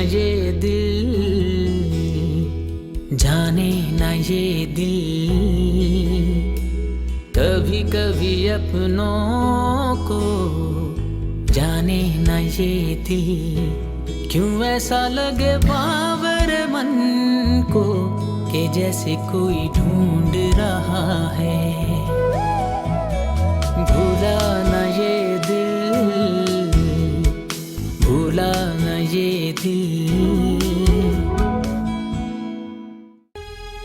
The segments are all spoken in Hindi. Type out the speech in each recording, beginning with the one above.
ये दिल, जाने ना ये दिल, कभी कभी अपनों को जाने ना ये दिल, क्यों ऐसा लगे बाबर मन को कि जैसे कोई ढूंढ रहा है। भूला ना ये दिल, भूला ना ये दिल।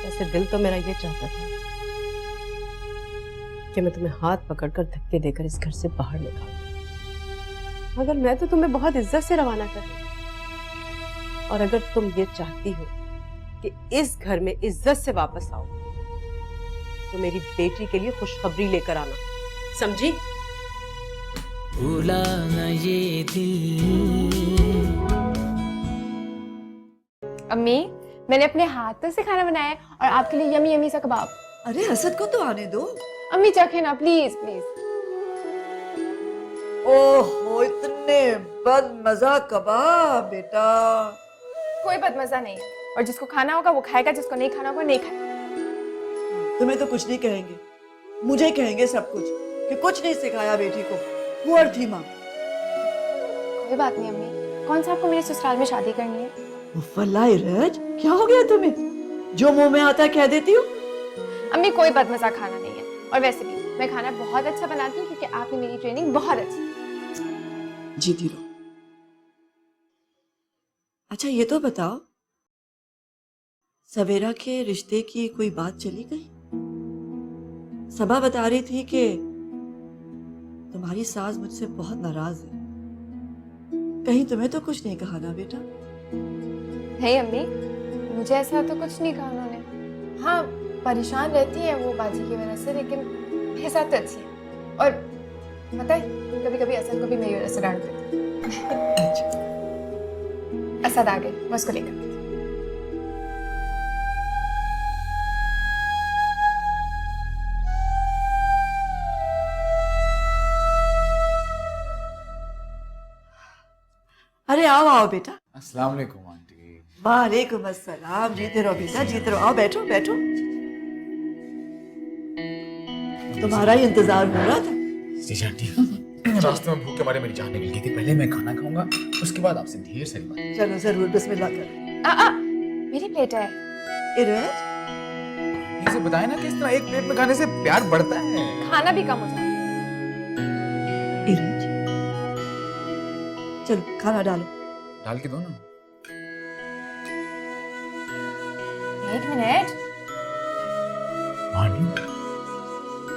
वैसे दिल तो मेरा ये चाहता था कि मैं तुम्हें हाथ पकड़कर धक्के देकर इस घर से बाहर निकाल दूं, मगर मैं तो तुम्हें बहुत इज्जत से रवाना कर रही हूं। और अगर तुम ये चाहती हो कि इस घर में इज्जत से वापस आओ तो मेरी बेटी के लिए खुशखबरी लेकर आना, समझी? भूला ना ये दिल। अम्मी, मैंने अपने हाथों से खाना बनाया है और आपके लिए यमी यमी सा कबाब। अरे असद को तो आने दो। अम्मी चखे ना प्लीज प्लीज। ओहो, इतने बदमजा कबाब बेटा। कोई बदमजा नहीं है, और जिसको खाना होगा वो खाएगा, जिसको नहीं खाना होगा नहीं खाएगा। तुम्हें तो कुछ नहीं कहेंगे, मुझे कहेंगे सब कुछ कि कुछ नहीं सिखाया बेटी को। पुअर थी माँ। कोई बात नहीं अम्मी, कौन सा आपको मेरे ससुराल में शादी करनी है? वल्लाही रज, क्या हो गया तुम्हें? जो मुंह में आता है कह देती हो। अम्मी कोई बदमजा खाना नहीं है, और वैसे भी मैं खाना बहुत अच्छा बनाती हूँ क्योंकि आपने मेरी ट्रेनिंग बहुत अच्छी। जीती रहो। अच्छा ये तो बताओ, सवेरा के रिश्ते की कोई बात चली गई? सबा बता रही थी कि तुम्हारी सास मुझसे बहुत नाराज है। कहीं तुम्हें तो कुछ नहीं कहा ना बेटा? नहीं अम्मी, मुझे ऐसा तो कुछ नहीं कहा उन्होंने। हाँ, परेशान रहती है वो बाजी की वजह से, लेकिन मेरे साथ तो अच्छी है। और पता है, कभी कभी असद को भी मेरी वजह से डांट देती है। असद आ गए, मैं उसको लेकर। अरे आओ आओ बेटा। अस्सलाम वालेकुम आंटी। वालेकुम अस्सलाम। जीते रहो बेटा, जीते रहो। आओ बैठो बैठो। तुम्हारा ही इंतजार हो रहा था। जी आंटी, रास्ते में भूख के मारे मेरी जान निकल गई थी। पहले मैं खाना खाऊंगा, उसके बाद आपसे ढेर सारी बात। चलो जरूर, बिस्मिल्लाह कर। मेरी प्लेट है। इरज, इसे बताए ना कि इस तरह एक प्लेट में खाने से प्यार बढ़ता है। खाना भी कम हो जाता है। इरज, चलो खाना डालो। डाल के दो ना। एक मिनट। आंटी,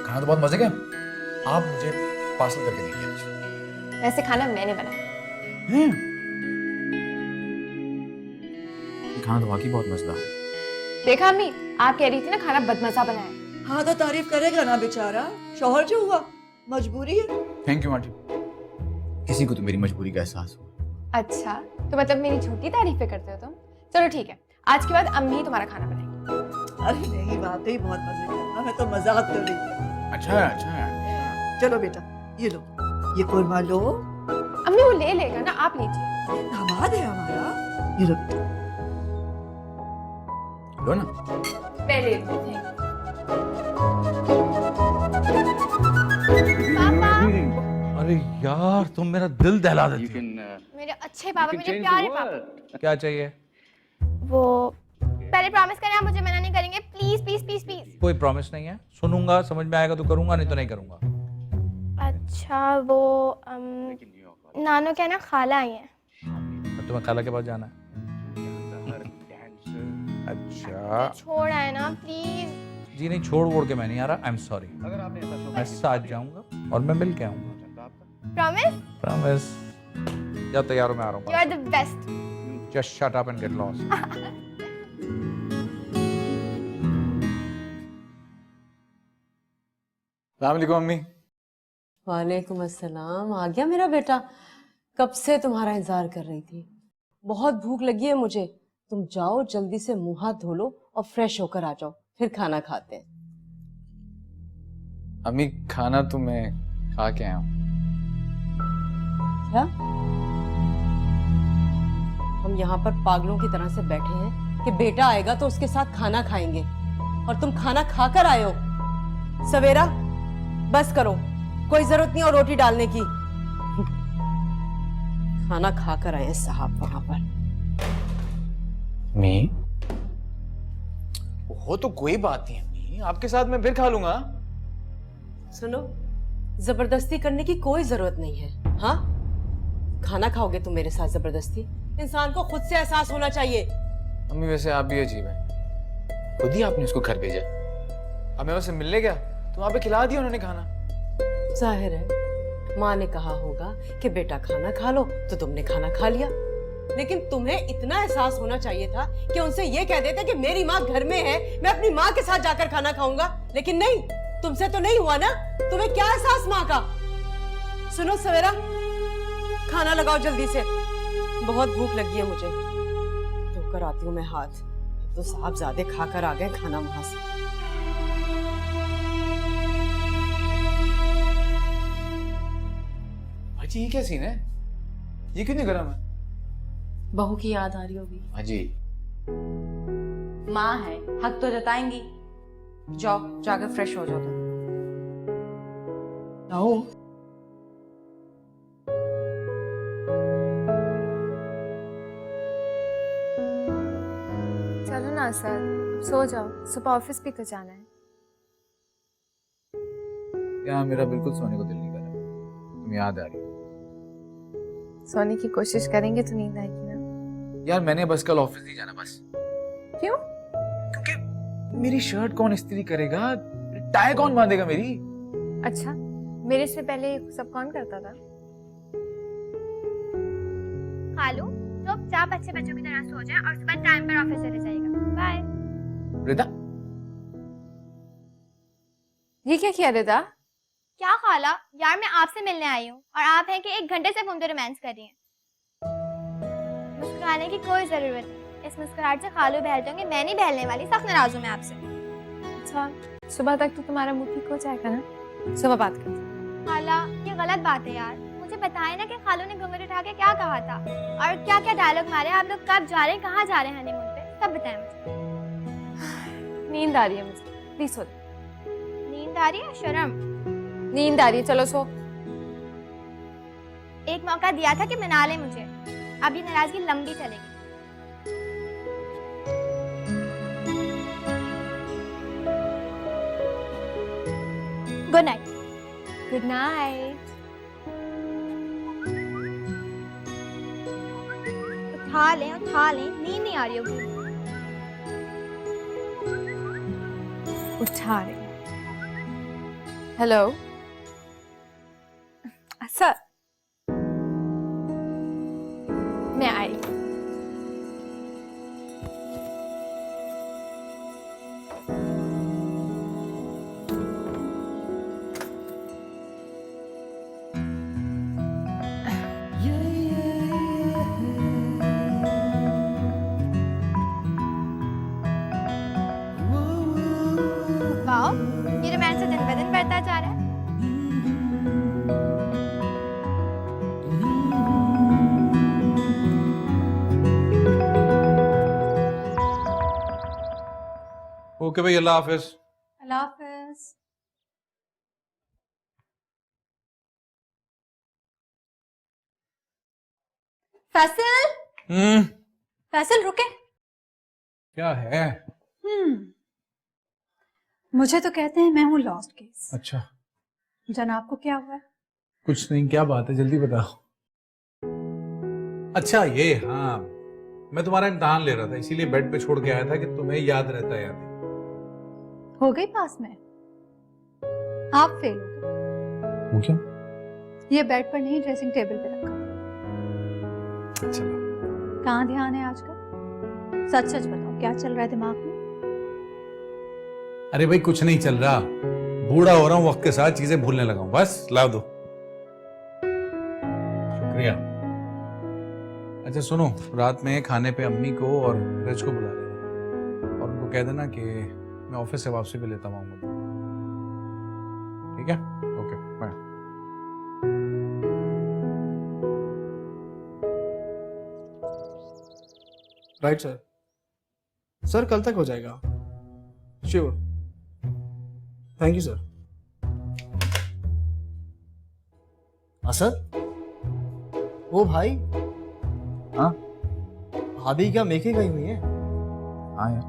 खाना तो बहुत मजे का है। आप मुझे पार्सल करके देंगे। वैसे खाना मैंने बनाया। ये खाना तो वाकई बहुत मजेदार है। देखा अम्मी, आप कह रही थी ना खाना बदमजा बनाया। हाँ तो तारीफ करेगा ना बेचारा, शौहर जो हुआ, मजबूरी है। थैंक यू आंटी, किसी को तो मेरी मजबूरी का एहसास हुआ। अच्छा, तो मतलब मेरी झूठी तारीफें करते हो तुम? चलो ठीक है, आज के बाद अम्मी ही तुम्हारा खाना बनाएंगी। अरे नहीं, वाकई बहुत मजे का। मैं तो मजाक कर रही थी। अच्छा है, अच्छा है। चलो बेटा, ये लो, ये कुरमा लो। अम्मी वो ले लेगा ना, आप लीजिए। दामाद है हमारा। ये लो बेटा। लो ना। पहले पापा। अरे यार, तुम मेरा दिल दहला देती हो। मेरे अच्छे पापा, मेरे प्यारे पापा। क्या चाहिए? वो पहले प्रॉमिस करें आप मुझे मना नहीं करेंगे, प्लीज प्लीज प्लीज प्लीज। कोई प्रॉमिस नहीं है, सुनूंगा, समझ में आएगा तो करूंगा, नहीं तो नहीं करूंगा। अच्छा वो नानो क्या ना खाला आई है। तो तुम्हें खाला के पास जाना है? अच्छा छोड़ आए ना प्लीज। जी नहीं, छोड़ के मैं नहीं आ रहा। I am sorry. मैं साथ जाऊंगा और मैं मिल के आऊंगा। प्रॉमिस? प्रॉमिस। या तैयार हो, मैं आ रहा यू हूँ। Are the best. Just shut up and get lost. अस्सलाम अम्मी। वालेकुम अस्सलाम। आ गया मेरा बेटा? कब से तुम्हारा इंतजार कर रही थी। बहुत भूख लगी है मुझे। तुम जाओ जल्दी से मुंह हाथ धो लो और फ्रेश होकर आ जाओ, फिर खाना खाते हैं। अम्मी, खाना तो मैं खा के आया हूँ। क्या? हम यहाँ पर पागलों की तरह से बैठे हैं कि बेटा आएगा तो उसके साथ खाना खाएंगे, और तुम खाना खाकर आए हो। सवेरा, बस करो, कोई जरूरत नहीं और रोटी डालने की। खाना खाकर आए हैं साहब वहां पर। मी हो तो कोई बात नहीं अम्मी, आपके साथ मैं फिर खा लूंगा। सुनो, जबरदस्ती करने की कोई जरूरत नहीं है। हाँ, खाना खाओगे तुम मेरे साथ जबरदस्ती? इंसान को खुद से एहसास होना चाहिए। अम्मी वैसे आप भी अजीब हैं, खुद ही आपने उसको घर भेजा। अब मैं उससे मिलने गया तो वहां पे खिला दिया उन्होंने खाना। जाहिर है माँ ने कहा होगा कि बेटा खाना खा लो, तो तुमने खाना खा लिया। लेकिन तुम्हें इतना एहसास होना चाहिए था कि उनसे ये कह देते कि मेरी माँ घर में है, मैं अपनी माँ के साथ जाकर खाना खाऊंगा। लेकिन नहीं, तुमसे तो नहीं हुआ ना। तुम्हें क्या एहसास माँ का? सुनो सवेरा, खाना लगाओ जल्दी से, बहुत भूख लगी है मुझे। धोकर आती हूँ मैं हाथ। तो साहब ज्यादा खाकर आ गए खाना वहां से। अजी ये क्या सीन है? ये क्यों नहीं गर्म है? बहू की याद आ रही होगी। अजी माँ है, हक तो जताएंगी। जाओ, जाकर फ्रेश हो जाओ तुम। आओ। चलो ना सर, सो जाओ, सुबह ऑफिस भी तो जाना है। यार मेरा बिल्कुल सोने को दिल नहीं कर रहा, तुम याद आ रही हो। सोने की कोशिश करेंगे तो नींद आएगी ना। यार मैंने बस कल ऑफिस नहीं जाना बस। क्यों? क्योंकि मेरी शर्ट कौन इस्त्री करेगा, टाई कौन बांधेगा मेरी? अच्छा, मेरे से पहले सब कौन करता था? खालू, चुपचाप अच्छे बच्चों की तरह सो जाए और सुबह टाइम पर ऑफिस चले जाएगा। बाय। रिदा, ये क्या किया रिदा? क्या खाला, यार मैं आपसे मिलने आई हूँ और आप हैं कि 1 घंटे से फोन पे रोमांस कर रही हैं। मुस्कुराने की कोई जरूरत नहीं, इस मुस्कुराहट से खालू बहल जाएंगे, मैं नहीं बहलने वाली। सख्त नाराज हूँ मैं आपसे। अच्छा, सुबह तक तो तुम्हारा मुंह ठीक हो जाएगा ना? सुबह बात करते हैं। खाला, ये गलत बात है यार। मुझे बताएं ना कि खालू ने घूंघट उठा के क्या कहा था और क्या क्या डायलॉग मारे। आप लोग कब जा रहे हैं, कहाँ जा रहे हैं हनीमून पे, सब बताएं मुझे। नींद आ रही है मुझे, प्लीज सो जाओ। नींद आ रही है? शर्म। नींद आ रही है, चलो सो। एक मौका दिया था कि मना ले मुझे, अब ये नाराजगी लंबी चलेगी। Good night. Good night. उठा लें, नींद नहीं आ रही होगी। उठा रहे। हेलो सर, मैं आई। वाओ, ये रोमांस तो दिन ब दिन बढ़ता जा रहा है। ओके भाई, अल्लाह हाफिज। अल्लाह हाफिज। फैसल, फैसल रुके। क्या है? मुझे तो कहते हैं मैं हूँ लॉस्ट केस। अच्छा, जनाब को क्या हुआ है? कुछ नहीं, क्या बात है, जल्दी बताओ। अच्छा ये, हाँ, मैं तुम्हारा इम्तिहान ले रहा था, इसीलिए बेड पे छोड़ के आया था कि तुम्हें याद रहता है या नहीं। हो गई पास में? आप फेल हो गए। वो क्यों? ये बेड पर नहीं, ड्रेसिंग टेबल पे रखा। चलो। कहाँ ध्यान है आजकल? सच सच बताओ, क्या चल रहा है दिमाग में? अरे भाई कुछ नहीं चल रहा, बूढ़ा हो रहा हूँ, वक्त के साथ चीजें भूलने लगा हूँ, बस ला दो। शुक्रिया। अच्छा सुनो, रात में खाने पे अम्मी को और रज को बुला लेना और उनको कह देना कि मैं ऑफिस से वापसी पे लेता हूँ। ठीक है? Okay bye. Right sir. Sir कल तक हो जाएगा। Sure. Thank you sir. Asad, ओ भाई। हाँ? भाभी क्या मेके गई हुई है? हाँ यार,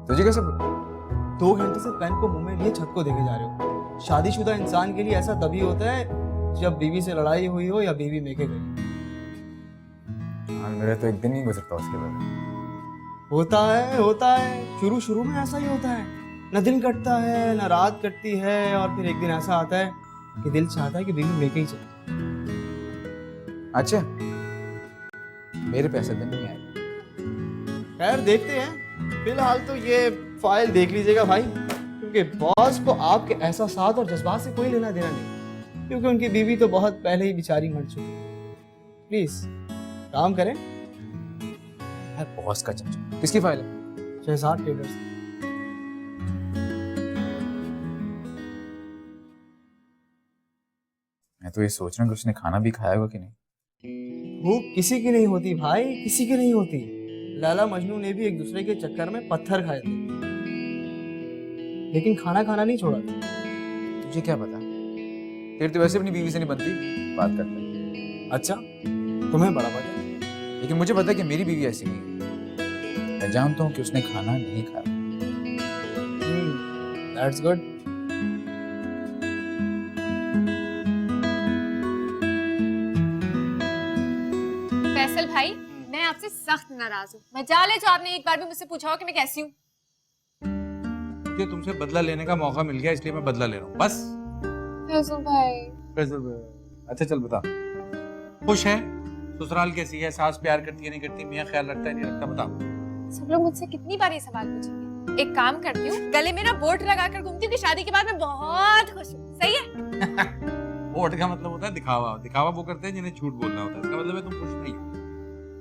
तुझे कैसे पता? 2 घंटे से पेन को मुंह में लिए छत को देखे जा रहे हो। शादीशुदा इंसान के लिए ऐसा तभी होता है जब बीवी से लड़ाई हुई हो या बीवी मेके गई। हाँ, मेरा तो एक दिन नहीं गुजरता उसके बाद। होता है। शुरू शुरू में ऐसा ही होता है। न दिन कटता है न रात कटती है, और फिर एक दिन ऐसा आता है कि दिल चाहता है कि बीवी मेके ही चले। अच्छा, मेरे पे ऐसा दिन नहीं आएगा। खैर देखते हैं। फिलहाल तो ये फाइल देख लीजिएगा भाई, क्योंकि बॉस को आपके एहसासात और जज्बात से कोई लेना देना नहीं, क्योंकि उनकी बीवी तो बहुत पहले ही बेचारी मर चुकी है। प्लीज काम करें। यार बॉस का चमचा, किसकी फाइल है? शहजाद टेलर्स। मैं तो ये सोच रहा हूँ कि उसने खाना भी खाया होगा कि नहीं। भूख किसी की नहीं होती भाई, किसी की नहीं होती। लैला मजनू ने भी एक दूसरे के चक्कर में पत्थर खाए थे, लेकिन खाना खाना नहीं छोड़ा था। तुझे क्या पता? तेरे तो वैसे अपनी बीवी से नहीं बनती, बात करता है। अच्छा, तुम्हें बड़ा पता। लेकिन मुझे पता है कि मेरी बीवी ऐसी नहीं है। मैं जानता हूँ कि उसने खाना नहीं खाया। That's good. फैसल भाई, मैं आपसे सख्त नाराज हूँ। मजाल है जो आपने एक बार भी मुझसे पूछा हो कि मैं कैसी हूँ। मुझे तुमसे बदला लेने का मौका मिल गया, इसलिए मैं बदला ले रहा हूँ बस। फैसल भाई, अच्छा चल बता, खुश है? ससुराल कैसी है? सास प्यार करती है नहीं करती? मियाँ ख्याल रखता है नहीं रखता? बता। सब लोग मुझसे कितनी बार ये सवाल पूछेंगे। एक काम करती हूँ, गले में ना बोट लगाकर घूमती हूँ कि शादी के बाद मैं बहुत खुश हूँ। सही है? वोट का मतलब होता है दिखावा। दिखावा वो करते हैं जिन्हें झूठ बोलना होता है। इसका मतलब है तुम खुश नहीं हो।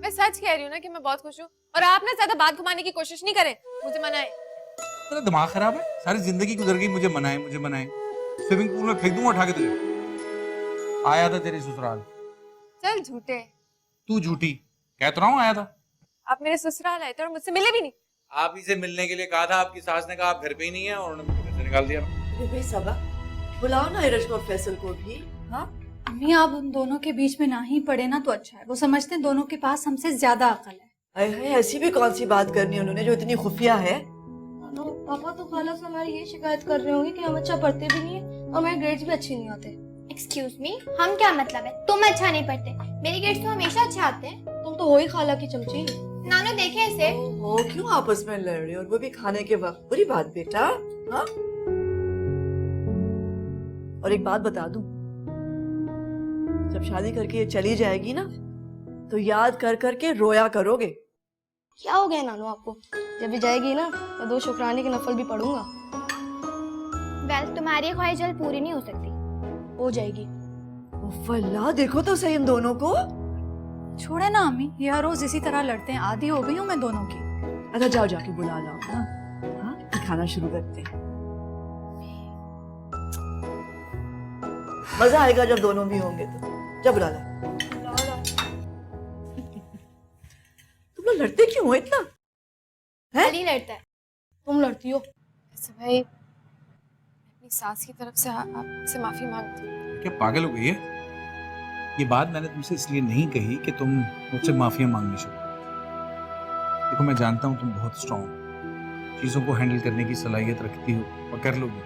मैं सच कह रही हूँ ना कि मैं बहुत खुश हूँ, और आप ना ज्यादा बात घुमाने की कोशिश नहीं करें। मुझे मना है। तेरा दिमाग खराब है? सारी जिंदगी गुजर गई मुझे मनाए मुझे मनाए। स्विमिंग पूल में फेंक दूंगा उठा के तुझे। आया था तेरी ससुराल। चल झूठे। तू झूठी। कह तो रहा हूँ आया था। आप मेरे ससुराल आए थे और मुझसे मिले भी नहीं। आप ही से मिलने के लिए कहा था, आपकी सास ने कहा आप घर पे ही नहीं है और उन्होंने मुझे घर से निकाल दिया। अरे भाई सबा, बुलाओ ना इरज और फैसल को भी। हाँ, अम्मी आप उन दोनों के बीच में ना ही पड़े ना तो अच्छा है। वो समझते हैं दोनों के पास हमसे ज्यादा अकल है। अरे है ऐसी भी कौन सी बात करनी उन्होंने जो इतनी खुफिया है? पापा तो खाला से हमारी ये शिकायत कर रहे होंगे कि हम अच्छा पढ़ते भी नहीं है और हमारे ग्रेड्स भी अच्छे नहीं होते। एक्सक्यूज मी, हम क्या मतलब है? तुम अच्छा नहीं पढ़ते, मेरे ग्रेड्स तो हमेशा अच्छे आते हैं। तुम तो हो ही खाला की चमची। नानो देखे इसे। ओ क्यों आपस में लड़ रहे हो, और वो भी खाने के वक्त? बुरी बात बेटा। हाँ, और एक बात बता दूं, जब शादी करके ये चली जाएगी ना तो याद कर करके रोया करोगे। क्या हो गया नानू आपको? जब भी जाएगी ना तो 2 शुक्राने के नफल भी पढ़ूंगा। वेल, तुम्हारी ख्वाहिश जल्द पूरी नहीं हो सकती। हो जाएगी। अल्लाह, देखो तो सही इन दोनों को। छोड़े ना अम्मी, ये हर रोज इसी तरह लड़ते हैं। आदी हो गई हूँ मैं दोनों की। अच्छा जाओ जाके बुला लाओ ना। हाँ, खाना शुरू करते हैं। मजा आएगा जब दोनों भी होंगे तो। जब बुला ला। तुम लोग लड़ते क्यों हो इतना? अली लड़ता है। तुम लड़ती हो। ऐसे भाई, अपनी सास की तरफ से आपसे माफी मांगती हूँ। क्या पागल हो गई है? ये बात मैंने तुमसे इसलिए नहीं कही कि तुम मुझसे माफिया मांगनी शुरू करो। देखो मैं जानता हूँ तुम बहुत स्ट्रॉन्ग, चीजों को हैंडल करने की सलाहियत रखती हो और कर लोगी,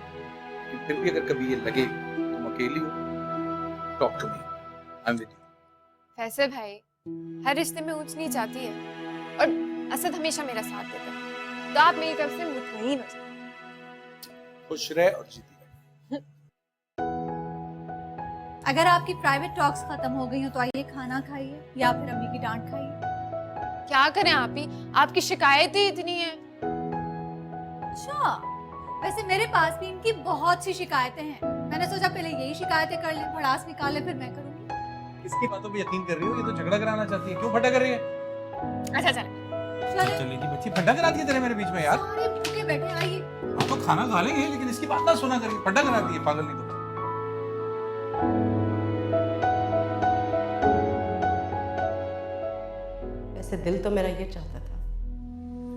लेकिन फिर भी अगर कभी ये लगे तुम अकेली हो, talk to me, I am with you. Faisal भाई, हर रिश्ते में ऊंच नीच आती है, और असद हमेशा मेरा साथ देता है, तो आप मेरी तरफ से मुतमईन हो जाए। खुश रहे और जीती रहे। अगर आपकी प्राइवेट टॉक्स खत्म हो गई हो तो आइए खाना खाइए या फिर अम्मी की डांट खाइए। क्या करें आप ही, आपकी शिकायतें इतनी है। अच्छा, वैसे मेरे पास भी इनकी बहुत सी शिकायतें हैं। मैंने सोचा पहले यही शिकायतें कर लें, भड़ास निकाल लें, फिर मैं करूंगी। इसकी बातों पे यकीन कर रही हो? ये तो झगड़ा कराना चाहती है। क्यों फटा कर रही है? अच्छा चल। चली जी बच्ची, फटा करा दिया तेरे मेरे बीच में यार। सारे भूखे बैठे, आइए। हम तो खाना खा लेंगे लेकिन इसकी बात ना सुना करिए। फटा करा दिए पागल नहीं तो। वैसे दिल तो मेरा ये चाहता था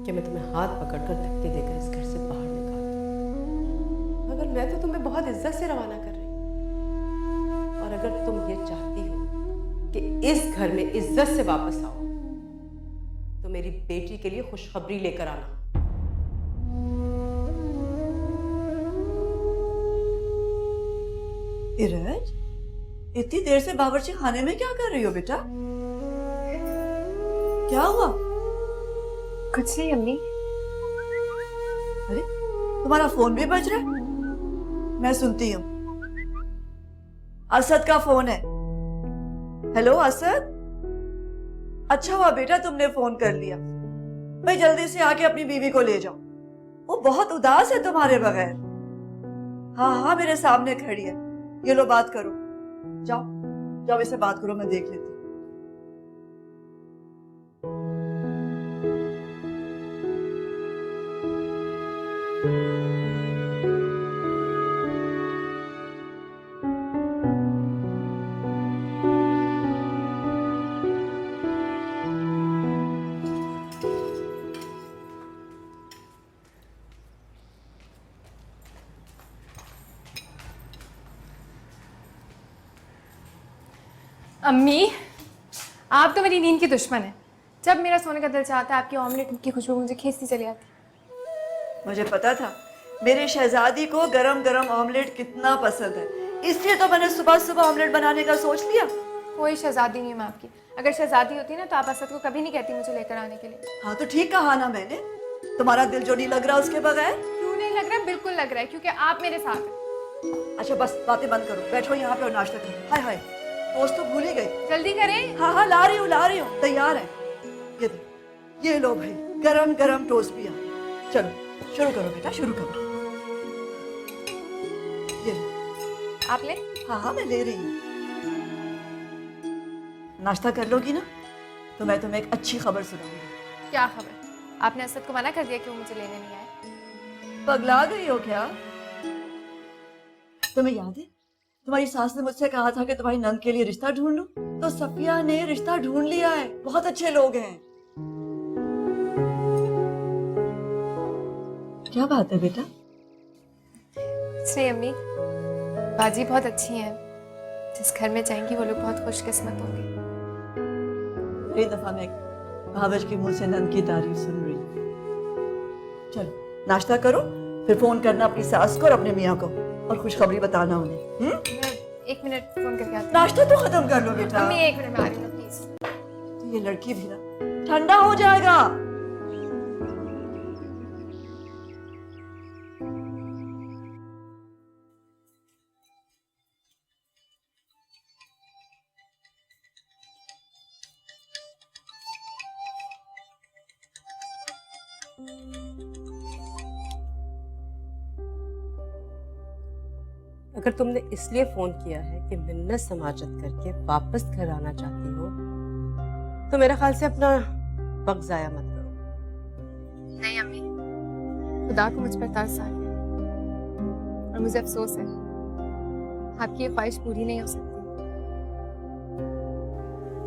कि मैं तुम्हें हाथ पकड़कर धक्के देकर इस घर से बाहर निकाल दूं। मगर मैं तो तुम्हें बहुत इज्जत से रवाना कर रही हूँ। और अगर तुम ये चाहती हो कि इस घर में इज्जत से वापस आओ तो मेरी बेटी के लिए खुशखबरी लेकर आना। इरज, इतनी देर से बावर्ची खाने में क्या कर रही हो बेटा? क्या हुआ? कुछ नहीं अम्मी। अरे, तुम्हारा फोन भी बज रहा है? मैं सुनती हूँ। असद का फोन है। हेलो असद, अच्छा हुआ बेटा तुमने फोन कर लिया। भाई जल्दी से आके अपनी बीवी को ले जाओ, वो बहुत उदास है तुम्हारे बगैर। हाँ हाँ, मेरे सामने खड़ी है। ये लो बात करो, जाओ जाओ इससे बात करो, मैं देख लेती हूँ। अम्मी, आप तो मेरी नींद की दुश्मन है। जब मेरा सोने का दिल चाहता है आपकी ऑमलेट की खुशबू मुझे खींचती चली आती। मुझे पता था मेरी शहजादी को गरम गरम ऑमलेट कितना पसंद है, इसलिए तो मैंने सुबह सुबह ऑमलेट बनाने का सोच लिया। कोई शहजादी नहीं है मैं आपकी। अगर शहजादी होती ना तो आप असद को कभी नहीं कहती मुझे लेकर आने के लिए। हाँ तो ठीक कहा ना मैंने, तुम्हारा दिल जो नहीं लग रहा उसके बगैर। क्यों नहीं लग रहा? बिल्कुल लग रहा है, क्योंकि आप मेरे साथ हैं। अच्छा बस बातें बंद करो, बैठो यहाँ पे और नाश्ता करो। हाय हाय, दोस्त तो भूल ही गई। जल्दी करें। हाँ हाँ, ला रही हूँ, तैयार है। ये लो भाई, गरम गरम टोस्ट भी आ। चलो शुरू करो बेटा, शुरू करो। ये आप ले। हाँ हाँ, मैं ले रही हूँ। नाश्ता कर लोगी ना तो मैं तुम्हें एक अच्छी खबर सुनाऊंगी। क्या खबर? आपने असद को मना कर दिया कि वो मुझे लेने नहीं आए? पगला गई हो क्या? तुम्हें याद है तुम्हारी सास ने मुझसे कहा था कि तुम्हारी नंद के लिए रिश्ता ढूंढ लूं, तो सफिया ने रिश्ता ढूंढ लिया है। बहुत अच्छे लोग हैं। क्या बात है बेटा? नहीं अम्मी, बाजी बहुत अच्छी हैं। जिस घर में जाएंगी वो लोग बहुत खुशकिस्मत होंगे। एक दफा मैं भावज के मुंह से नंद की तारीफ सुन रही हूँ। चलो नाश्ता करो, फिर फोन करना अपनी सास को और अपने मियाँ को और खुशखबरी बताना उन्हें। मैं 1 मिनट फोन करके आती हूँ। नाश्ता तो खत्म कर लो बेटा। अम्मी 1 मिनट में आ रही हूँ प्लीज। तो ये लड़की भी ना ठंडा हो जाएगा। अगर तुमने इसलिए फोन किया है कि मिन्नत समाजत करके वापस घर आना चाहती हो तो मेरे ख्याल से अपना वक्त जाया मत करो। नहीं अम्मी, खुदा को मुझ पर तरस आ गया और मुझे अफसोस है। आपकी ये ख्वाहिश पूरी नहीं हो सकती।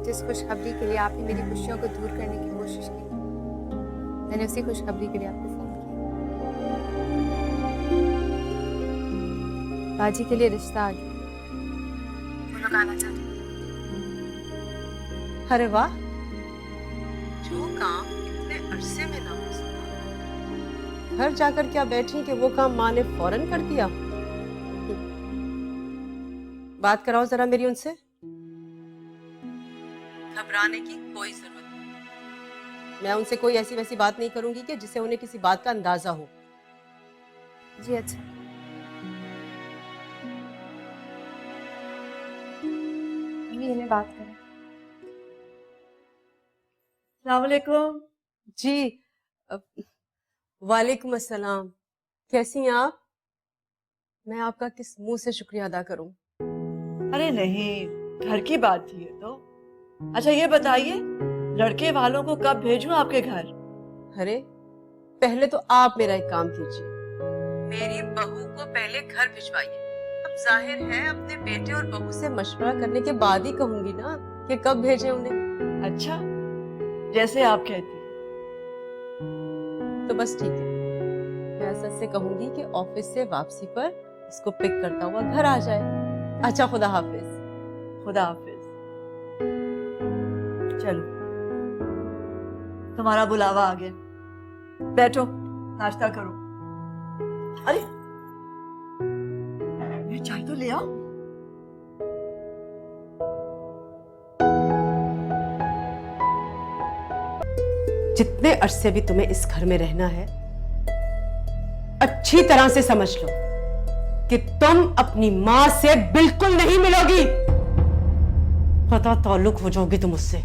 जिस खुशखबरी के लिए आपने मेरी खुशियों को दूर करने की कोशिश की, मैंने उसी खुशखबरी के लिए आपको फोन किया। बाजी के लिए रिश्ता आ गया। वो लोग आना चाहते हैं। अरे वाह, जो काम इतने अरसे में ना हो सका, घर जाकर क्या बैठी कि वो काम माँ ने फौरन कर दिया। बात कराओ जरा मेरी उनसे। घबराने की कोई जरूरत नहीं। मैं उनसे कोई ऐसी वैसी बात नहीं करूंगी कि जिससे उन्हें किसी बात का अंदाजा हो। जी अच्छा। इन्हें बात करें। अस्सलाम वालेकुम। जी वालेकुम अस्सलाम। कैसी हैं आप? मैं आपका किस मुंह से शुक्रिया अदा करूं? अरे नहीं, घर की बात थी ये तो। अच्छा ये बताइए, लड़के वालों को कब भेजूं आपके घर? अरे पहले तो आप मेरा एक काम कीजिए, मेरी बहू को पहले घर भिजवाइए। अब जाहिर है अपने बेटे और बहू से मशवरा करने के बाद ही कहूंगी ना कि कब भेजें उन्हें। अच्छा, जैसे आप कहती। तो बस ठीक है, मैं असद से कहूंगी कि ऑफिस से वापसी पर इसको पिक करता हुआ घर आ जाए। अच्छा, खुदा हाफिज। खुदा हाफिज। चलो, तुम्हारा बुलावा आ गया, बैठो नाश्ता करो। अरे मैं चाय तो ले आओ। जितने अरसे भी तुम्हें इस घर में रहना है, अच्छी तरह से समझ लो कि तुम अपनी मां से बिल्कुल नहीं मिलोगी। पता ताल्लुक हो जाओगी तुम उससे,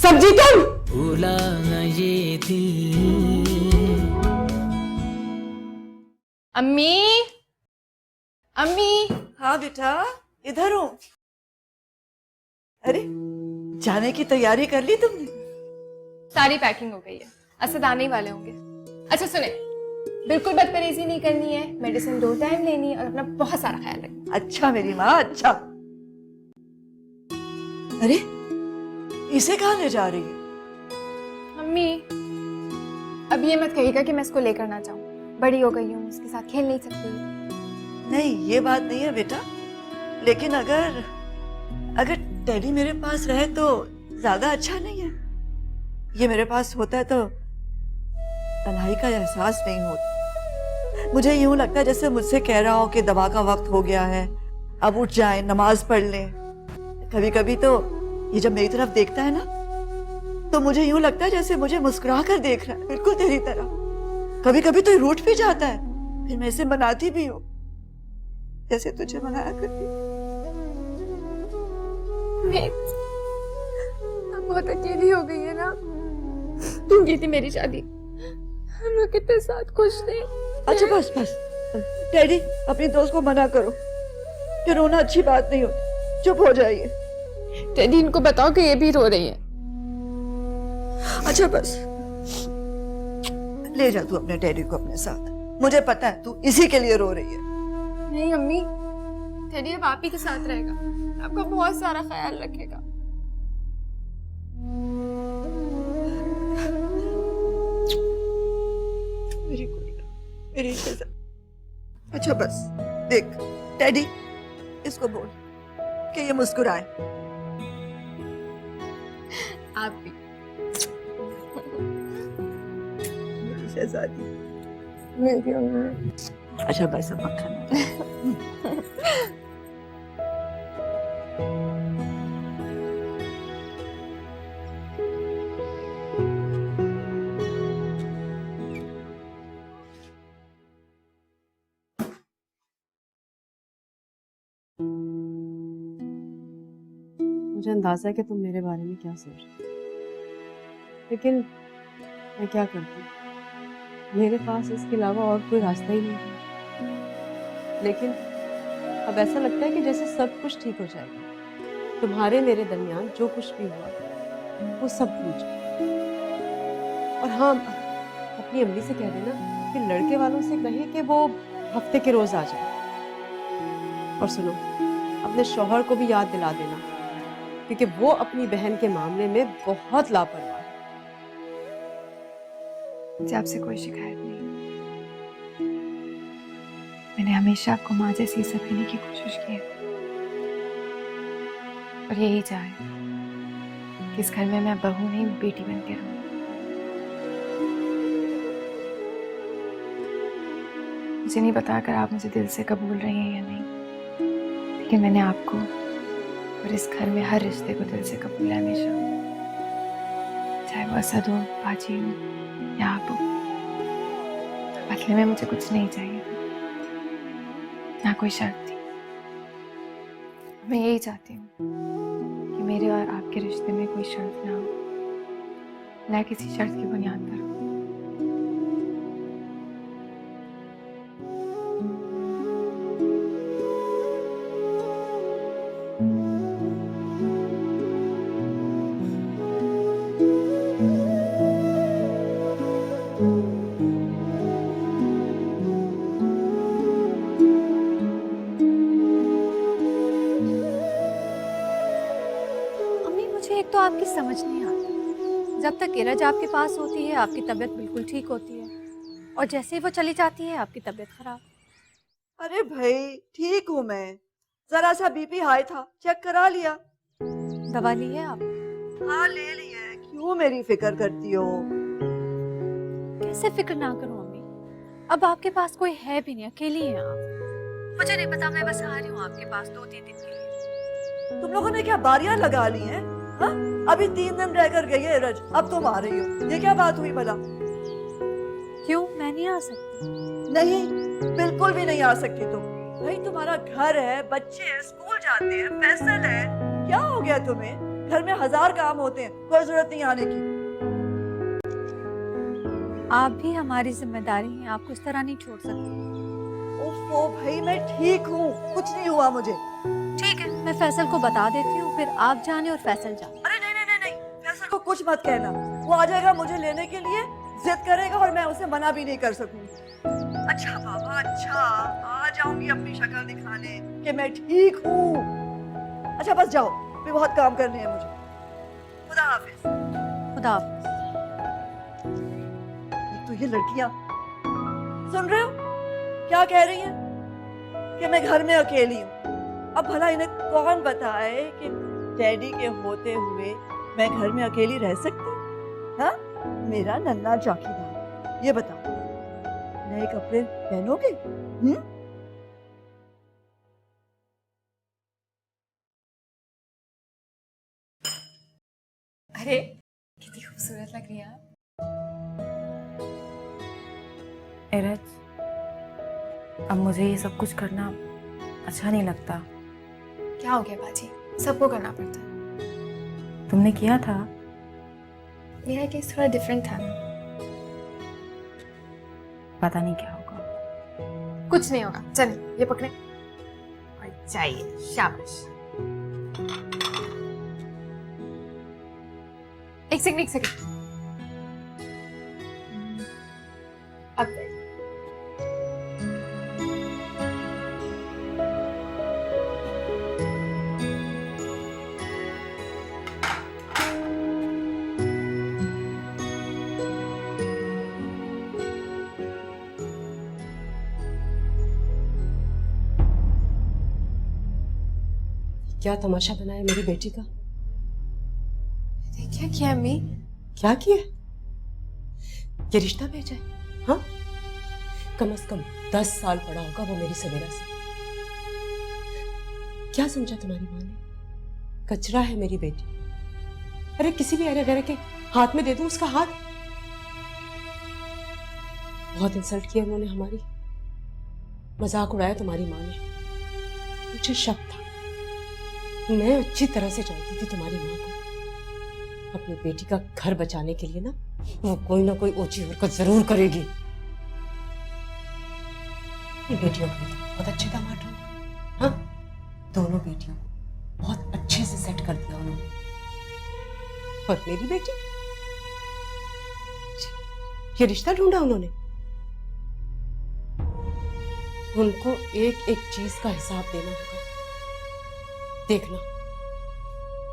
समझी तुम? भूला न ये दिल। अम्मी, अम्मी। हाँ बेटा, इधर हो। अरे जाने की तैयारी कर ली तुमने? सारी पैकिंग हो गई है, असद आने ही वाले होंगे। अच्छा सुने, बिल्कुल बदतमीजी नहीं करनी है, मेडिसिन 2 टाइम लेनी है और अपना बहुत सारा ख्याल रखना। अच्छा मेरी माँ, अच्छा। अरे इसे कहाँ ले जा रही है? अम्मी, अब ये मत कहिएगा कि मैं इसको लेकर ना जाऊं, बड़ी हो गई हूँ, उसके साथ खेल नहीं सकती। नहीं, ये बात नहीं है बेटा, लेकिन अगर टेडी मेरे पास रहे तो ज्यादा अच्छा नहीं है? ये मेरे पास होता है तो तन्हाई का एहसास नहीं होता। मुझे यूं लगता है जैसे मुझसे कह रहा हो कि दवा का वक्त हो गया है, अब उठ जाए, नमाज पढ़ लें। कभी कभी तो ये जब मेरी तरफ देखता है ना, तो मुझे यूं लगता है जैसे मुझे मुस्कुरा कर देख रहा है, बिल्कुल तेरी तरह। कभी कभी तो रूठ भी जाता है, फिर मैं इसे मनाती भी हूँ जैसे तुझे मनाया करती। बहुत अकेली हो गई है ना, तुम की थी मेरी शादी, हम लोग कितने साथ खुश थे। अच्छा बस बस, डैडी अपनी दोस्त को मना करो, ये रोना अच्छी बात नहीं होती, चुप हो जाइए। टेडी, इनको बताओ कि ये भी रो रही है। अच्छा बस, ले जा तू अपने डैडी को अपने साथ, मुझे पता है तू इसी के लिए रो रही है। नहीं अम्मी, टेडी अब आप ही के साथ रहेगा, आपका बहुत सारा ख्याल रखेगा। मेरी गुड़िया, मेरी शेज़ादी। अच्छा बस देख डैडी, इसको बोल कि ये मुस्कुराए। आप भी। मेरी शेज़ादी। मेरी अम्मी। अच्छा बस अब मक्खन। मुझे अंदाजा है कि तुम मेरे बारे में क्या सोच रहे हो, लेकिन मैं क्या करती, मेरे पास इसके अलावा और कोई रास्ता ही नहीं था। लेकिन अब ऐसा लगता है कि जैसे सब कुछ ठीक हो जाएगा, तुम्हारे मेरे दरमियान जो कुछ भी हुआ वो सब भूल जाओ। और हाँ, अपनी अम्मी से कह देना कि लड़के वालों से कहें कि वो हफ्ते के रोज आ जाए। और सुनो, अपने शौहर को भी याद दिला देना, क्योंकि वो अपनी बहन के मामले में बहुत लापरवाह है। मुझे आपसे कोई शिकायत नहीं, मैंने हमेशा आपको माँ जैसी इज्जत देने की कोशिश की है, और यही चाहे कि इस घर में मैं बहू नहीं बेटी बन के रहूं। मुझे नहीं पता अगर आप मुझे दिल से कबूल रही हैं या नहीं, लेकिन मैंने आपको और इस घर में हर रिश्ते को दिल से कबूल है हमेशा, चाहे वो असद हो, बाजी हो या आप हो। बदले में मुझे कुछ नहीं चाहिए, ना कोई शर्त थी। मैं यही चाहती हूँ कि मेरे और आपके रिश्ते में कोई शर्त ना हो, ना किसी शर्त की बुनियाद पर हो। अम्मी, मुझे एक तो आपकी समझ नहीं आती, जब तक इरज आपके पास होती है आपकी तबीयत बिल्कुल ठीक होती है, और जैसे ही वो चली जाती है आपकी तबीयत खराब। अरे भाई ठीक हूँ मैं, जरा सा बीपी हाई था, चेक करा लिया। दवा ली है आप? हाँ ले ली है। क्यों मेरी फिक्र करती हो? कैसे फिक्र ना करूं अम्मी, अब आपके पास कोई है भी नहीं, अकेली हैं आप। मुझे नहीं पता, मैं बस आ रही हूँ आपके पास 2-3 दिन के लिए। तुम लोगों ने क्या बारियां लगा ली हैं? हाँ? अभी 3 दिन रहकर गई है रज, अब तुम आ रही हो, ये क्या बात हुई भला? क्यों, मैं नहीं आ सकती? नहीं, बिल्कुल भी नहीं आ सकती तुम। भाई तुम्हारा घर है, बच्चे हैं, स्कूल जाते हैं, फैसल है, क्या हो गया तुम्हें? घर में 1000 काम होते हैं, कोई जरूरत नहीं आने की। आप भी हमारी जिम्मेदारी हैं, आपको इस तरह नहीं छोड़ सकती। ओफो भाई मैं ठीक हूँ, कुछ नहीं हुआ मुझे। ठीक है, मैं फैसल को बता देती हूँ, फिर आप जाने और फैसल जाने। अरे नहीं नहीं नहीं नहीं, फैसल को कुछ मत कहना, वो आ जाएगा मुझे लेने के लिए, जिद करेगा और मैं उसे मना भी नहीं कर सकूंगी। अच्छा बाबा अच्छा, आ जाऊंगी अपनी शक्ल दिखाने कि मैं ठीक हूँ। अच्छा बस जाओ, भी बहुत काम करने हैं मुझे। खुदा हाफिज। खुदा हाफिज। तो ये लड़कियां सुन रहे हो क्या कह रही हैं कि मैं घर में अकेली हूँ। अब भला इन्हें कौन बताए कि डैडी के होते हुए मैं घर में अकेली रह सकती? हाँ, मेरा नन्हा चौकीदार, ये बताओ नए कपड़े पहनोगे? अरे कितनी खूबसूरत लग रही है आप। एरज, अब मुझे ये सब कुछ करना अच्छा नहीं लगता। क्या हो गया बाजी, सबको करना पड़ता है। तुमने किया था। मेरा केस थोड़ा डिफरेंट था ना। पता नहीं क्या होगा। कुछ नहीं होगा, चलिए ये पकड़े और जाइए, शाबाश। एक सेकंड अब जाइए। क्या तमाशा बनाया मेरी बेटी का? क्या किया अम्मी? क्या किया? ये रिश्ता भेजा है? हाँ, कम से कम 10 साल पड़ा होगा वो मेरी सवेरा से। क्या समझा तुम्हारी माँ ने? कचरा है मेरी बेटी। अरे किसी भी अरे गरे के हाथ में दे दूं उसका हाथ? बहुत इंसल्ट किया उन्होंने हमारी, मजाक उड़ाया तुम्हारी माँ ने। मुझे शक था, मैं अच्छी तरह से जानती थी तुम्हारी माँ को। अपनी बेटी का घर बचाने के लिए ना वो कोई ना कोई ओछी हरकत जरूर करेगी। ये बेटियों के लिए बहुत अच्छे दामाद होंगे। हाँ, दोनों बेटियों को बहुत अच्छे से सेट कर दिया उन्होंने। और मेरी बेटी, ये रिश्ता ढूंढा उन्होंने। उनको एक एक चीज का हिसाब देना होगा। देखना,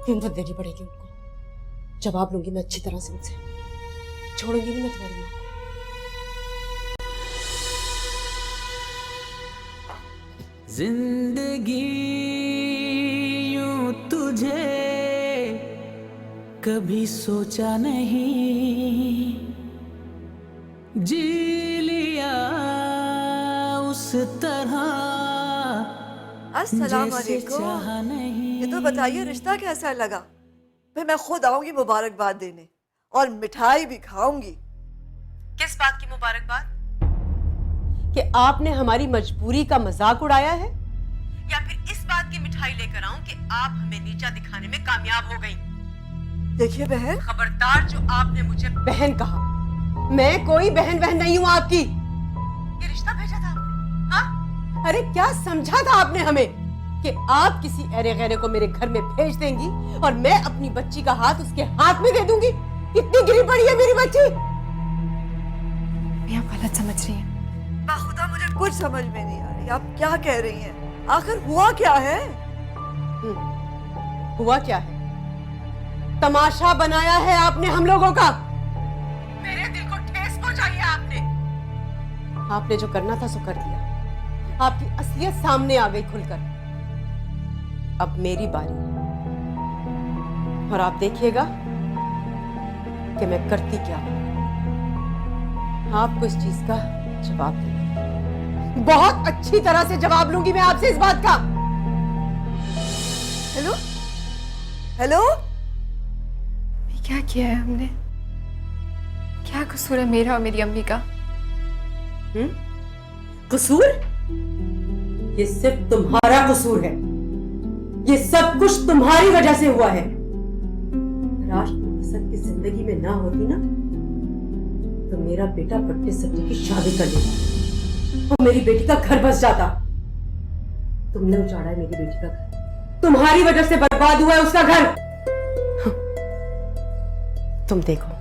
कीमत देनी पड़ेगी उनको। जवाब लूंगी मैं अच्छी तरह से उनसे, छोड़ूंगी नहीं मैं तुम्हारी माँ को। जिंदगी यूं तुझे कभी सोचा नहीं, जी लिया उस तरह अस्सलाम वालेकुम। ये तो बताइए रिश्ता कैसा लगा? फिर मैं खुद आऊंगी मुबारकबाद देने और मिठाई भी खाऊंगी। किस बात की मुबारकबाद? कि आपने हमारी मजबूरी का मजाक उड़ाया है, या फिर इस बात की मिठाई लेकर आऊं कि आप हमें नीचा दिखाने में कामयाब हो गई? देखिए बहन, खबरदार जो आपने मुझे बहन कहा, मैं कोई बहन नहीं हूं आपकी। ये रिश्ता भेजा था आपने? हाँ? अरे क्या समझा था आपने हमें कि आप किसी अरे गैरे को मेरे घर में भेज देंगी और मैं अपनी बच्ची का हाथ उसके हाथ में दे दूंगी? इतनी गिरी पड़ी है मेरी बच्ची। आप गलत समझ रही हैं। बाखुदा मुझे कुछ समझ में नहीं आ रही, आप क्या कह रही हैं? आखिर हुआ क्या है? हुआ क्या है? तमाशा बनाया है आपने हम लोगों का। मेरे दिल को ठेस पहुंचाई है आपने। आपने जो करना था सो कर दिया। आपकी असलियत सामने आ गई खुलकर। अब मेरी बारी है और आप देखिएगा कि मैं करती क्या हूं। आपको इस चीज का जवाब देना, बहुत अच्छी तरह से जवाब लूंगी मैं आपसे इस बात का। हेलो हेलो, क्या किया है हमने? क्या कसूर है मेरा और मेरी अम्मी का? कसूर? ये सिर्फ तुम्हारा कसूर है। ये सब कुछ तुम्हारी वजह से हुआ है। अगर आज तुम हसन की जिंदगी में ना होती ना तो मेरा बेटा बट्टे सट्टे की शादी कर लेता और मेरी बेटी का घर बस जाता। तुमने उजाड़ा है मेरी बेटी का घर। तुम्हारी वजह से बर्बाद हुआ है उसका घर। तुम देखो,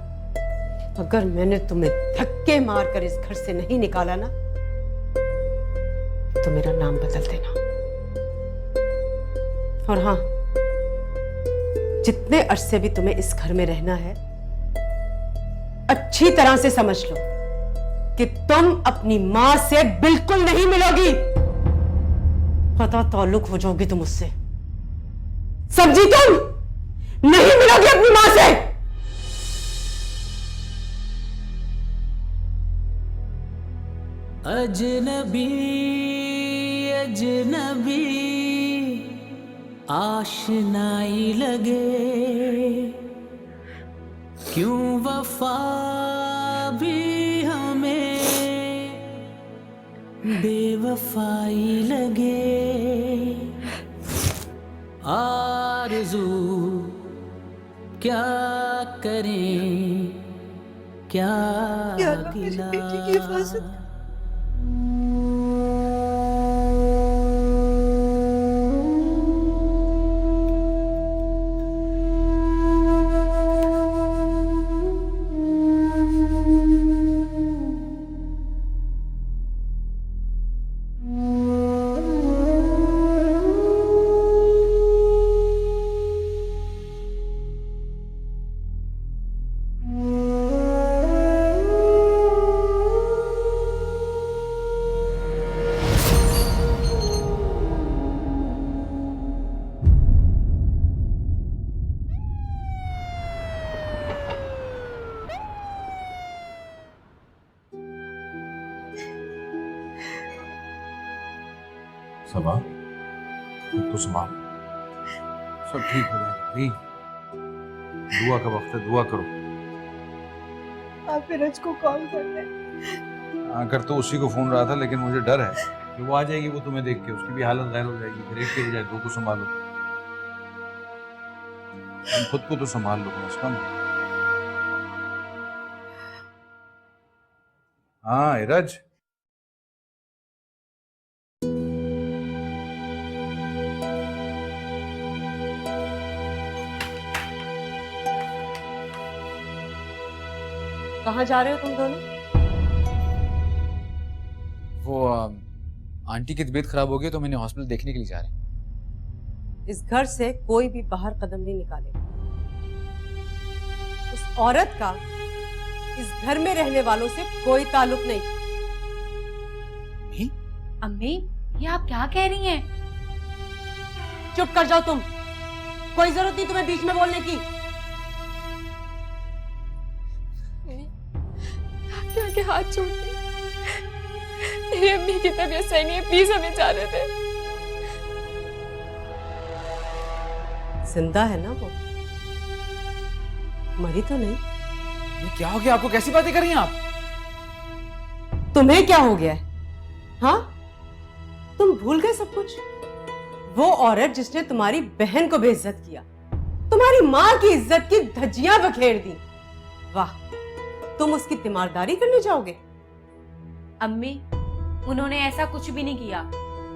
अगर मैंने तुम्हें धक्के मारकर इस घर से नहीं निकाला ना तो मेरा नाम बदल देना। और हाँ, जितने अरसे भी तुम्हें इस घर में रहना है, अच्छी तरह से समझ लो कि तुम अपनी मां से बिल्कुल नहीं मिलोगी। पता ताल्लुक हो जाओगी तुम उससे, समझी? तुम नहीं मिलोगी अपनी मां से। अजनबी अजनबी आशनाई लगे, क्यों वफा भी हमें बेवफाई लगे। आरज़ू क्या करें, क्या मेरी बेटी की हिफाजत। सबा, खुद को संभाल, सब ठीक हो जाएगा। नहीं, दुआ का वक्त है, दुआ करो। आप फिरोज को कॉल कर लें। आकर तो उसी को फोन रहा था, लेकिन मुझे डर है कि वो आ जाएगी, वो तुम्हें देख के उसकी भी हालत गैर हो जाएगी, फिर एक के बजाय दो को संभालो। तुम खुद को तो संभाल लो कम से कम। हाँ इरज, कहाँ जा रहे हो तुम दोनों? वो आंटी की तबीयत खराब हो गई तो मैंने हॉस्पिटल देखने के लिए जा रहे हैं। इस घर से कोई भी बाहर कदम नहीं निकालेगा। उस औरत का इस घर में रहने वालों से कोई ताल्लुक नहीं। अम्मी, ये आप क्या कह रही हैं? चुप कर जाओ तुम, कोई जरूरत नहीं तुम्हें बीच में बोलने की। क्या हाथ छोड़ती, मेरी अम्मी की तबीयत सही नहीं है, प्लीज हमें जाने दे। जिंदा है ना वो, मरी तो नहीं। ये क्या हो गया आपको? कैसी बातें कर रही हैं आप? तुम्हें क्या हो गया है? हाँ, तुम भूल गए सब कुछ? वो औरत जिसने तुम्हारी बहन को बेइज्जत किया, तुम्हारी माँ की इज्जत की धज्जियां बखेर दी, वाह, तुम उसकी तीमारदारी करने जाओगे? अम्मी, उन्होंने ऐसा कुछ भी नहीं किया।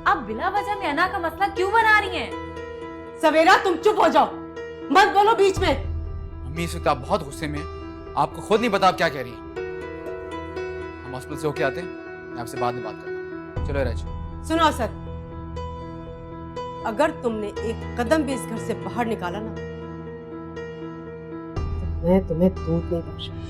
आप बिला वजह में अना का मसला क्यों बना रही हैं? सवेरा तुम चुप हो जाओ, मत बोलो बीच में। अम्मी इस वक्त आप बहुत गुस्से में हैं, आपको खुद नहीं पता आप क्या कह रही हैं। हम हॉस्पिटल से होके आते हैं, मैं आपसे बाद में बात करता हूँ। चलो राज। सुनो असद, अगर तुमने एक कदम भी इस घर से बाहर निकाला ना मैं तुम्हें दूध नहीं बख्शूंगी।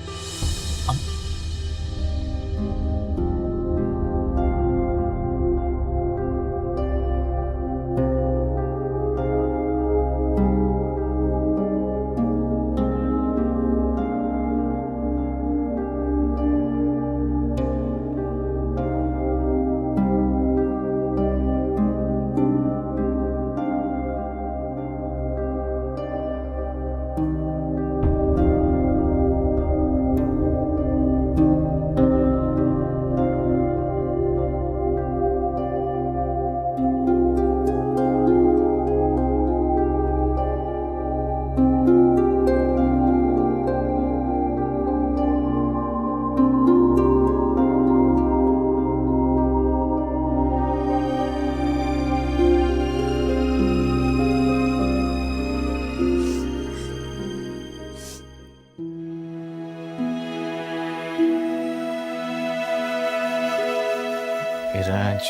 विराज,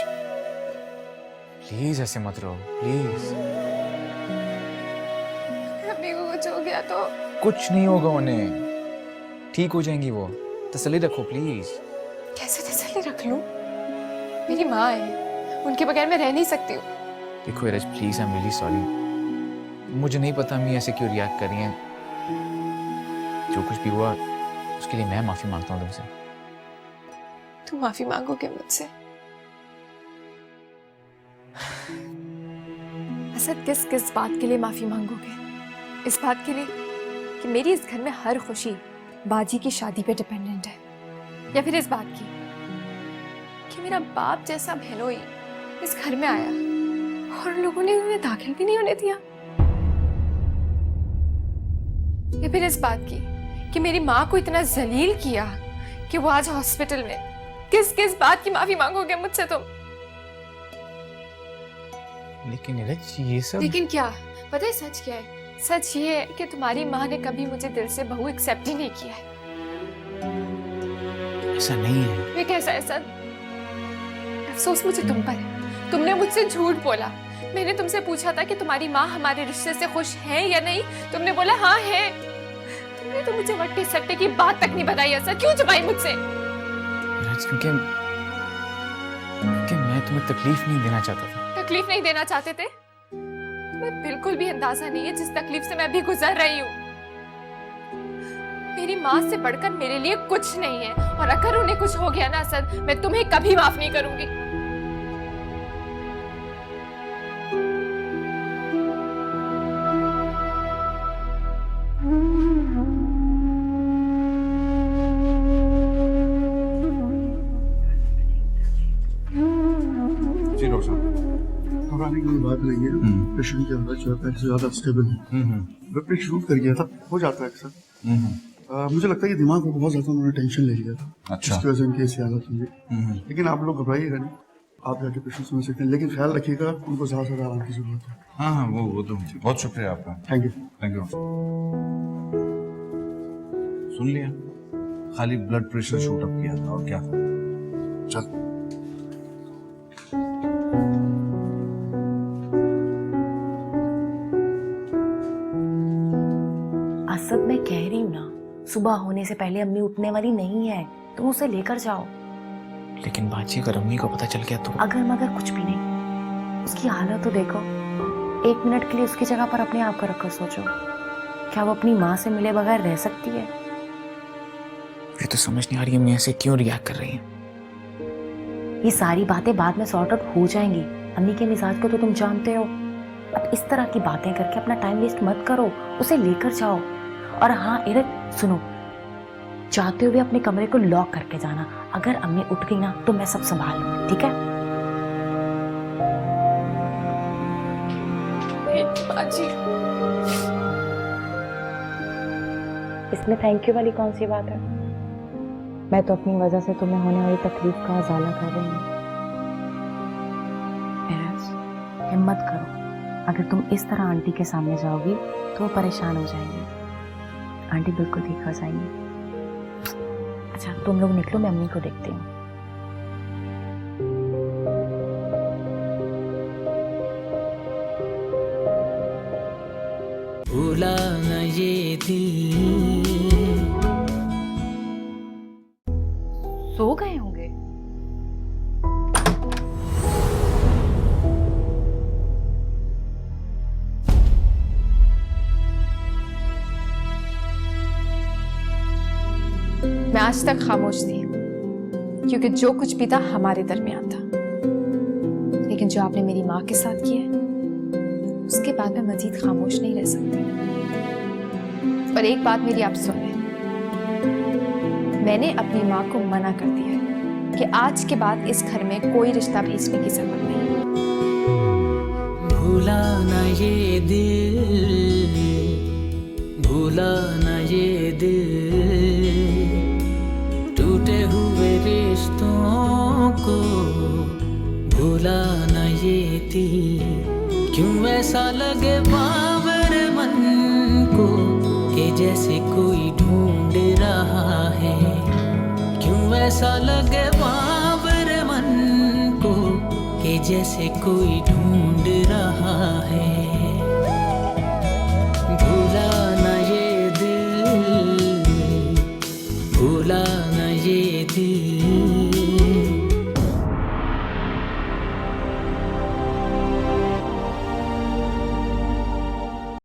प्लीज ऐसे मत रहो, प्लीज। अम्मी को कुछ हो गया तो? कुछ नहीं होगा उन्हें, ठीक हो जाएंगी वो। तसल्ली रखो प्लीज। कैसे तसल्ली रख लूं? मेरी माँ है, उनके बगैर मैं रह नहीं सकती हूँ। देखो Viraj, please, I am really sorry. मुझे नहीं पता अम्मी ऐसे क्यों रिएक्ट कर रही हैं। जो कुछ भी हुआ उसके लिए मैं माफी मांगता हूँ तुमसे। तुम माफी मांगोगे मुझसे? असद, किस किस बात के लिए माफी मांगोगे? इस बात के लिए कि मेरी इस घर में हर खुशी बाजी की शादी पे डिपेंडेंट है, या फिर इस बात की कि मेरा बाप जैसा बहनोई इस घर में आया और लोगों ने उन्हें दाखिल भी नहीं होने दिया, या फिर इस बात की कि मेरी माँ को इतना जलील किया कि वो आज हॉस्पिटल में? किस किस बात की माफी मांगोगे मुझसे तुम? लेकिन नीरज, ये सब लेकिन क्या? पता है सच क्या है? सच ये है कि तुम्हारी माँ ने कभी मुझे दिल से बहू एक्सेप्ट ही नहीं किया है। ऐसा नहीं है। ये कैसा है सर? अफसोस मुझे तुम पर है। तुमने मुझसे झूठ बोला। मैंने तुमसे पूछा था कि तुम्हारी माँ हमारे रिश्ते से खुश है या नहीं, तुमने बोला हाँ है। तुमने तो मुझे वट्टे सट्टे की बात तक नहीं बताई। ऐसा क्यों छुपाई मुझसे? क्योंकि मैं तुम्हें तकलीफ नहीं देना चाहता था। तकलीफ नहीं देना चाहते थे? तुम्हें बिल्कुल भी अंदाजा नहीं है जिस तकलीफ से मैं अभी गुजर रही हूँ। मेरी माँ से बढ़कर मेरे लिए कुछ नहीं है, और अगर उन्हें कुछ हो गया ना असद, मैं तुम्हें कभी माफ नहीं करूंगी। जी डॉक्टर साहब, घबराने की बात नहीं है। पेशेंट की हालत जो है पहले से ज्यादा स्टेबल है। ब्लड प्रेशर शूट कर गया था, हो जाता है अक्सर। मुझे लगता है कि दिमाग को बहुत ज्यादा उन्होंने टेंशन ले लिया था, अच्छा। इसकी वजह से उनकी ऐसी हालत हुई है। लेकिन आप लोग घबराइएगा नहीं, आप जाके पेशेंट समझ सकते हैं, लेकिन ख्याल रखिएगा उनको ज्यादा से ज्यादा आराम की जरूरत है। हाँ हाँ, वो तो बहुत शुक्रिया आपका। Thank you. Thank you. सुन लिया, खाली ब्लड प्रेशर शूट अप किया था, और क्या था? चल। असद, मैं कह रही हूँ ना, सुबह होने से पहले अम्मी उठने वाली नहीं है, तुम उसे लेकर जाओ। लेकिन बाजी, अगर अम्मी को पता चल गया तो? अगर मगर कुछ भी नहीं, उसकी हालत तो देखो। 1 मिनट के लिए उसकी जगह पर अपने आप को रखकर सोचो, क्या वो अपनी माँ से मिले बगैर रह सकती है? ये तो समझ नहीं आ रही अम्मी ऐसे क्यों रिएक्ट कर रही हैं। ये सारी बातें बाद में सॉर्ट आउट हो जाएंगी। अम्मी के मिजाज को तो तुम जानते हो। अब इस तरह की बातें करके अपना टाइम वेस्ट मत करो, उसे लेकर जाओ। और हाँ इरद, सुनो, जाते हुए अपने कमरे को लॉक करके जाना। अगर अम्मी उठ गई ना तो मैं सब संभाल लूंगी, ठीक है? बाजी, इसमें थैंक यू वाली कौन सी बात है? मैं तो अपनी वजह से तुम्हें होने वाली तकलीफ का उजाला कर रही हूँ। इरद, हिम्मत करो। अगर तुम इस तरह आंटी के सामने जाओगी तो वो परेशान हो जाएंगी। आंटी बिल्कुल ठीक हो जाएंगी। अच्छा, तुम लोग निकलो, मैं अम्मी को देखती हूँ। भूला न ये दिल सो गए होंगे। मैं आज तक खामोश थी क्योंकि जो कुछ भी था हमारे दरमियान था, लेकिन जो आपने मेरी माँ के साथ किया है उसके बाद मैं मजीद खामोश नहीं रह सकती। पर एक बात मेरी आप सुने, मैंने अपनी माँ को मना कर दिया है कि आज के बाद इस घर में कोई रिश्ता भेजने की जरूरत नहीं। भूला ना ये दिल, भूला ना ये दिल, टूटे हुए रिश्तों को भूला ना ये दिल। क्यों ऐसा लगे बाबर मन को कि जैसे कोई ढूंढ रहा है, क्यों ऐसा लगे बाबर मन को कि जैसे कोई ढूंढ रहा है।